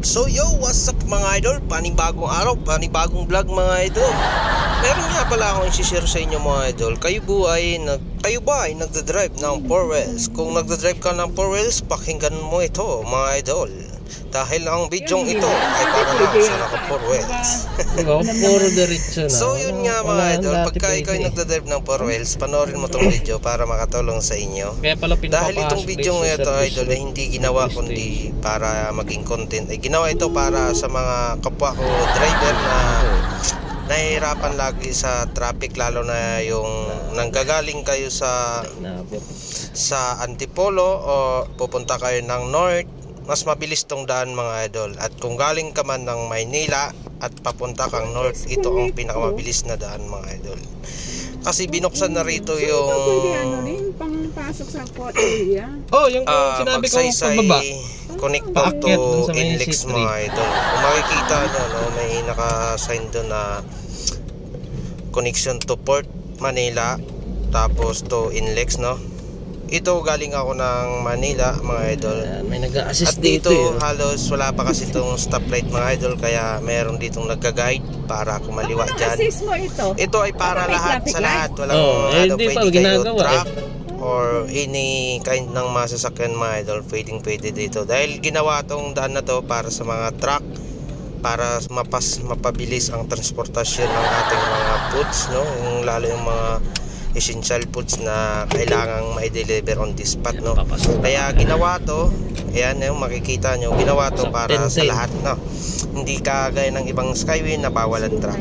So yo, what's up mga idol? Panibagong araw, panibagong vlog mga idol. Meron nga pala akong i-share sa inyo mga idol. Kayo ba ay nagdadrive ng 4 wheels? Kung nagdadrive ka ng 4 wheels, pakinggan mo ito mga idol. Dahil ang bidyong ito ay para lang sa naka 4 wheels. Puro diretso na. So yun nga mga idol, pagka ikaw ay nagdadrive ng 4 wheels, panoorin mo itong video para makatulong sa inyo. Dahil itong video nga ito idol ay hindi ginawa kundi para maging content. Ay ginawa ito para sa mga kapwa ko driver na nahihirapan lagi sa traffic, lalo na yung nanggagaling kayo sa Antipolo o pupunta kayo ng North. Mas mabilis tong daan mga idol. At kung galing ka man ng Maynila at papunta kang North, ito ang pinakamabilis na daan mga idol. Kasi binuksan na rito yung pangpasok sa port area. Oh, yung sinabi ko pababa. Connector to Inlex mga idol. Kung makikita nyo, no, may naka-sign doon na connection to Port Manila, tapos to Inlex, no. Ito galing ako ng Manila mga idol. May nag-a-assist at dito dito halos wala pa kasi itong stoplight mga idol, kaya meron ditong nagga-guide para kumaliwa dyan. Ito ay para lahat sa lahat. Walang pwede kayo truck or any kind ng masasakyan mga idol, pwede dito. Dahil ginawa tong daan na to para sa mga truck, para mapabilis ang transportasyon ng ating mga goods, no? Yung lalo yung mga essential foods na kailangang ma-deliver on this spot, no? Kaya ginawa to, ayan yung makikita nyo, ginawa to para sa lahat, no? Hindi kagaya ng ibang Skyway na bawalan truck.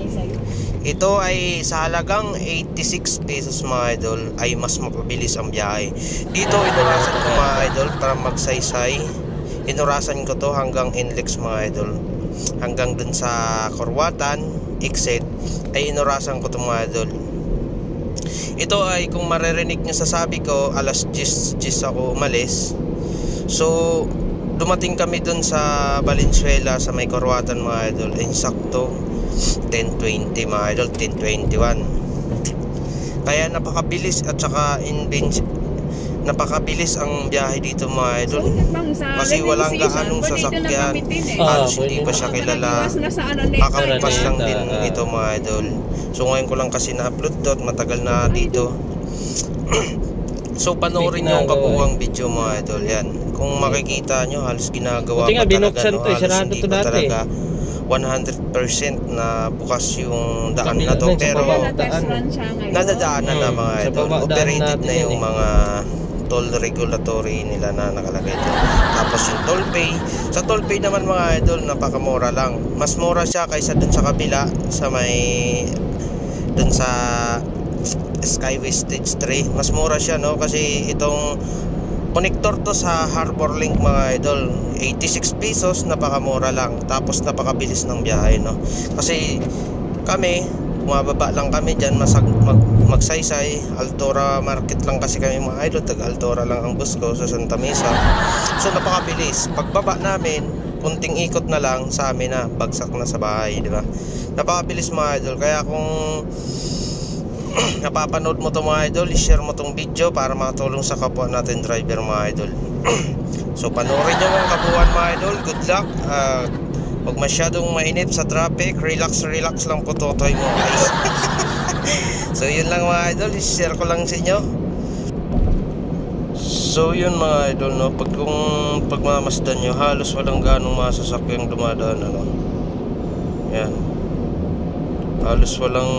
Ito ay sa halagang 86 pesos mga idol ay mas mapabilis ang biyahe. Dito inurasan ko mga idol para magsaysay. Inurasan ko to hanggang Inlex mga idol, hanggang dun sa Corwatan exit ay inurasan ko to mga idol. Ito ay kung maririnig nyo sa sabi ko, alas 10 ako umalis. So dumating kami dun sa Valenzuela sa may Corwatan mga idol, insakto 10:20 mga idol, 10:21. Kaya napakabilis at saka napakabilis ang biyahe dito mga idol. Kasi walang gaanong sasakyan, halos hindi pa siya kilala, kakampas lang din ito mga idol. So ngayon ko lang kasi na-upload to at matagal na dito. So panoorin nyo ang kabuuang video mga idol. Yan, kung makikita nyo halos ginagawa pa talaga, no? Halos hindi pa talaga 100% na bukas yung daan na to, pero nadadaanan na mga idol. Operated na yung mga toll regulatory nila na nakalagay doon. Tapos yung toll pay, sa toll pay naman mga idol, napakamura lang. Mas mura siya kaysa dun sa kabila, sa may dun sa Skyway Stage 3. Mas mura siya, no, kasi itong connector to sa Harbor Link mga idol, 86 pesos, napakamura lang. Tapos napakabilis ng biyahe, no. Kasi kami bumababa lang kami dyan, magsaysay, Altora Market lang kasi kami mga idol, taga Altora lang ang bus ko sa Santa Mesa. So napakabilis, pagbaba namin kunting ikot na lang sa amin na bagsak na sa bahay, di ba? Napakabilis mga idol. Kaya kung napapanood mo to mga idol, i-share mo tong video para makatulong sa kapwa natin driver mga idol. So panoorin nyo ang kabuuan mga idol. Good luck. Huwag masyadong mainit sa traffic, relax lang po totoy mo guys. So yun lang mga idol, i-share ko lang sa inyo. So yun mga idol, no, kung pagmamasdan nyo, halos walang ganong masasakyang dumadaan, ano. Yan, halos walang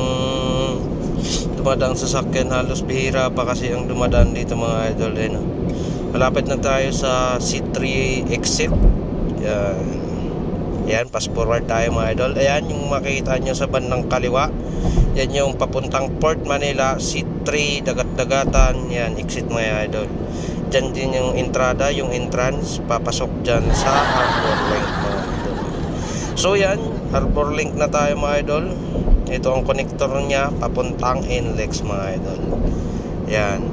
dumadaan sasakyan, halos bihira pa kasi ang dumadaan dito mga idol, eh, no? Malapit na tayo sa C3 exit. Yan, pass forward tayo mga idol. Ayan yung makikita nyo sa bandang kaliwa, yan yung papuntang Port Manila, C3 dagat-dagatan. Yan, exit mga idol. Dyan din yung entrada, yung entrance, papasok dyan sa Harbor Link mga idol. So yan, Harbor Link na tayo mga idol. Ito ang connector nya papuntang Inlex mga idol. Yan,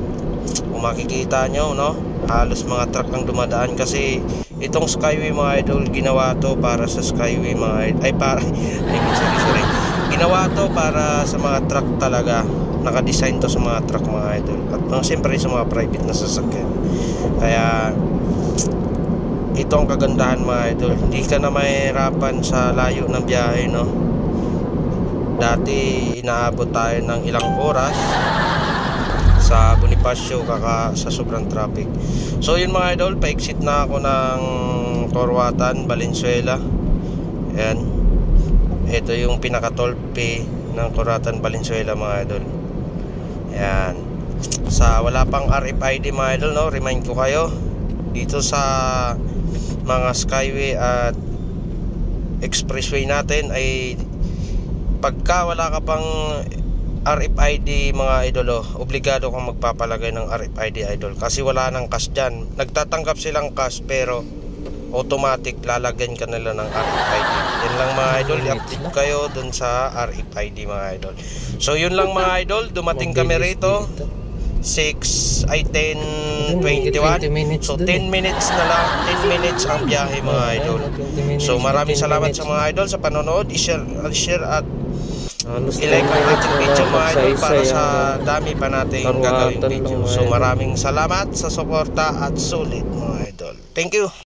kung makikita nyo, no, halos mga truck ang dumadaan kasi itong Skyway mga idol, ginawa to para sa Skyway mga idol. Sorry. Ginawa to para sa mga truck talaga. Naka-design to sa mga truck mga idol. At siyempre sa mga private na sasakyan. Kaya ito ang kagandahan mga idol, hindi ka na mahirapan sa layo ng biyahe, no? Dati inaabot tayo ng ilang oras sa Bonifacio sa sobrang traffic. So yun mga idol, pa-exit na ako ng Corwatan, Valenzuela. Ayan, ito yung pinaka-tolpe ng Corwatan, Valenzuela mga idol. Ayan, sa wala pang RFID mga idol, no, remind ko kayo, dito sa mga skyway at expressway natin ay pagka wala ka pang RFID mga idol, obligado kang magpapalagay ng RFID idol, kasi wala nang cash dyan. Nagtatanggap silang cash pero automatic lalagyan ka nila ng RFID. Yan lang mga idol, i-update kayo dun sa RFID mga idol. So yun lang mga idol, dumating kami rito 10:21. So 10 minutes na lang, 10 minutes ang biyahe mga idol. So maraming salamat sa mga idol sa panonood. I-share at i-like ang ating video mga idol para sa dami pa natin gagawing video. So maraming salamat sa suporta at sulit mga idol. Thank you.